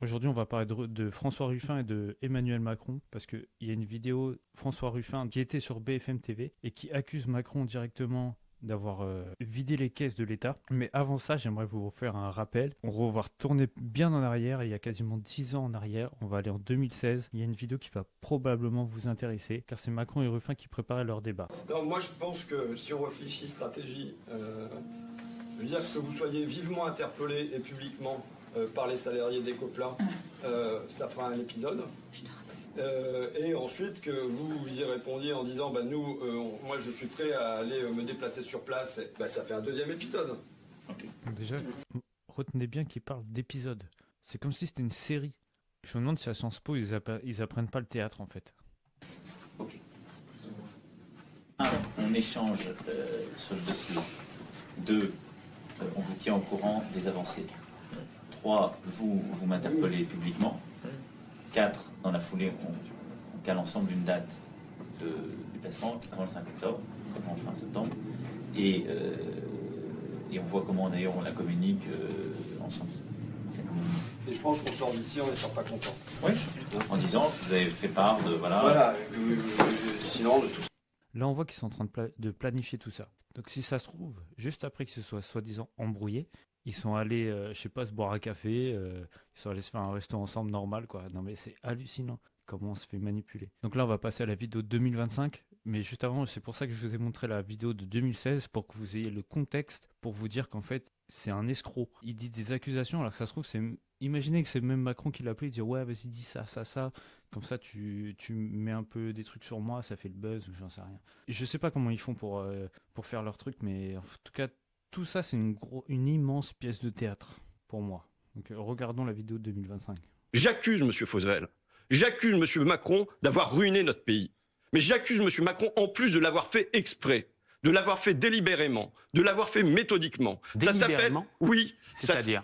Aujourd'hui, on va parler de François Ruffin et de Emmanuel Macron, parce qu'il y a une vidéo François Ruffin qui était sur BFM TV et qui accuse Macron directement d'avoir vidé les caisses de l'État. Mais avant ça, j'aimerais vous faire un rappel. On va retourner bien en arrière, il y a quasiment 10 ans en arrière. On va aller en 2016. Il y a une vidéo qui va probablement vous intéresser, car c'est Macron et Ruffin qui préparaient leur débat. Non, moi je pense que si on réfléchit stratégie, je veux dire que vous soyez vivement interpellé et publiquement par les salariés d'Ecopla, ça fera un épisode. Et ensuite que vous y répondiez en disant bah, moi je suis prêt à aller me déplacer sur place, bah, ça fait un deuxième épisode. Donc déjà, retenez bien qu'ils parlent d'épisodes. C'est comme si c'était une série. Je me demande si à Sciences Po, ils apprennent pas le théâtre en fait. Un, on échange sur le dossier. Deux, on vous tient au courant des avancées. Trois, vous m'interpellez publiquement. Quatre, dans la foulée, on cale ensemble une date de déplacement avant le 5 octobre, avant le fin septembre. Et on voit comment d'ailleurs on la communique ensemble. Et je pense qu'on sort d'ici, on ne sort pas content. Oui, en disant vous avez fait part de Voilà, sinon de tout ça. Là, on voit qu'ils sont en train de planifier tout ça. Donc si ça se trouve, juste après que ce soit soi-disant embrouillé, ils sont allés, je sais pas, se boire un café, ils sont allés se faire un resto ensemble normal, quoi. Non mais c'est hallucinant comment on se fait manipuler. Donc là, on va passer à la vidéo de 2025. Mais juste avant, c'est pour ça que je vous ai montré la vidéo de 2016, pour que vous ayez le contexte, pour vous dire qu'en fait, c'est un escroc. Il dit des accusations, alors que ça se trouve, imaginez que c'est même Macron qui l'a appelé, il dit ouais, vas-y, dis ça, ça, ça. Comme ça, tu mets un peu des trucs sur moi, ça fait le buzz, ou j'en sais rien. Je sais pas comment ils font pour faire leur truc, mais en tout cas, tout ça, c'est une immense pièce de théâtre, pour moi. Donc regardons la vidéo de 2025. J'accuse M. Fosvel, j'accuse M. Macron d'avoir ruiné notre pays. Mais j'accuse M. Macron en plus de l'avoir fait exprès, de l'avoir fait délibérément, de l'avoir fait méthodiquement. Ça s'appelle, oui, C'est-à-dire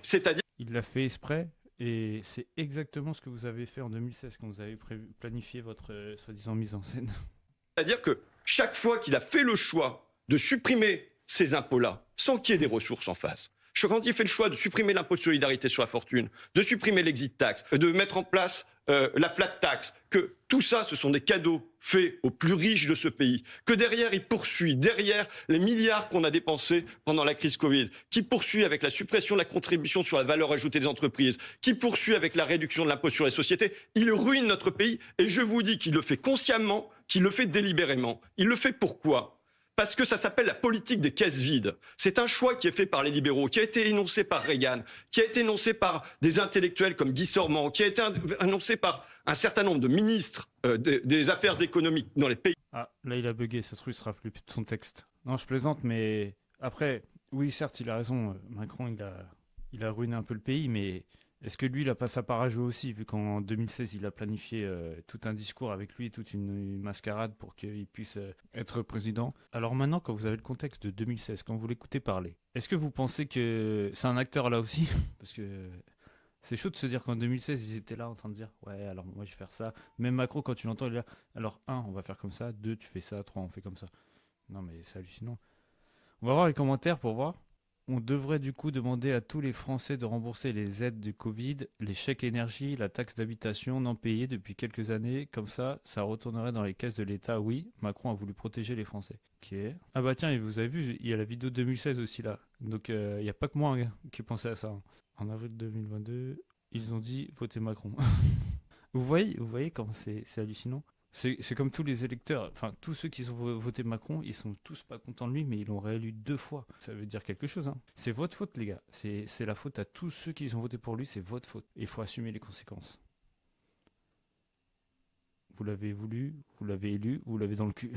Il l'a fait exprès, et c'est exactement ce que vous avez fait en 2016 quand vous avez planifié votre soi-disant mise en scène. C'est-à-dire que chaque fois qu'il a fait le choix de supprimer ces impôts-là, sans qu'il y ait des ressources en face, quand il fait le choix de supprimer l'impôt de solidarité sur la fortune, de supprimer l'exit tax, de mettre en place la flat tax, que tout ça, ce sont des cadeaux faits aux plus riches de ce pays, que derrière, il poursuit, derrière les milliards qu'on a dépensés pendant la crise Covid, qui poursuit avec la suppression de la contribution sur la valeur ajoutée des entreprises, qui poursuit avec la réduction de l'impôt sur les sociétés, il ruine notre pays. Et je vous dis qu'il le fait consciemment, qu'il le fait délibérément. Il le fait pourquoi ? Parce que ça s'appelle la politique des caisses vides. C'est un choix qui est fait par les libéraux, qui a été énoncé par Reagan, qui a été énoncé par des intellectuels comme Guy Sorman, qui a été énoncé par un certain nombre de ministres des affaires économiques dans les pays. Ah, là il a bugué, ça se trouve il se rappelle plus de son texte. Non, je plaisante, mais après, oui, certes, il a raison, Macron, il a ruiné un peu le pays, mais est-ce que lui, il a pas sa part à jouer aussi, vu qu'en 2016, il a planifié tout un discours avec lui, toute une mascarade pour qu'il puisse être président. Alors maintenant, quand vous avez le contexte de 2016, quand vous l'écoutez parler, est-ce que vous pensez que c'est un acteur là aussi? Parce que c'est chaud de se dire qu'en 2016, ils étaient là en train de dire ouais, alors moi je vais faire ça. Même Macron, quand tu l'entends, il est là. Alors, un, on va faire comme ça. Deux, tu fais ça. Trois, on fait comme ça. Non, mais c'est hallucinant. On va voir les commentaires pour voir. On devrait du coup demander à tous les Français de rembourser les aides du Covid, les chèques énergie, la taxe d'habitation non payée depuis quelques années. Comme ça retournerait dans les caisses de l'État. Oui, Macron a voulu protéger les Français. Ok. Ah bah tiens, et vous avez vu, il y a la vidéo de 2016 aussi là. Donc il n'y a pas que moi hein, qui pensais à ça, hein. En avril 2022, ils ont dit votez Macron. Vous voyez comment c'est hallucinant. C'est comme tous les électeurs, enfin tous ceux qui ont voté Macron, ils sont tous pas contents de lui, mais ils l'ont réélu 2 fois. Ça veut dire quelque chose, hein. C'est votre faute, les gars. C'est la faute à tous ceux qui ont voté pour lui, c'est votre faute. Il faut assumer les conséquences. Vous l'avez voulu, vous l'avez élu, vous l'avez dans le cul.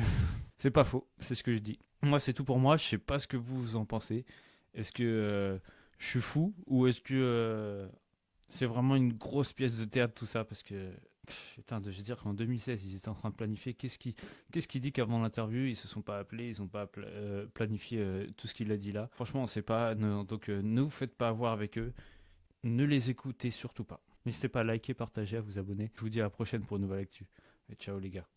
C'est pas faux, c'est ce que je dis. Moi, c'est tout pour moi. Je sais pas ce que vous en pensez. Est-ce que je suis fou ou est-ce que c'est vraiment une grosse pièce de théâtre tout ça? Parce que putain, je veux dire qu'en 2016, ils étaient en train de planifier. Qu'est-ce qui dit qu'avant l'interview, ils se sont pas appelés, ils ont pas planifié tout ce qu'il a dit là. Franchement, on sait pas. Donc, ne vous faites pas avoir avec eux. Ne les écoutez surtout pas. N'hésitez pas à liker, partager, à vous abonner. Je vous dis à la prochaine pour une nouvelle actu. Et ciao les gars.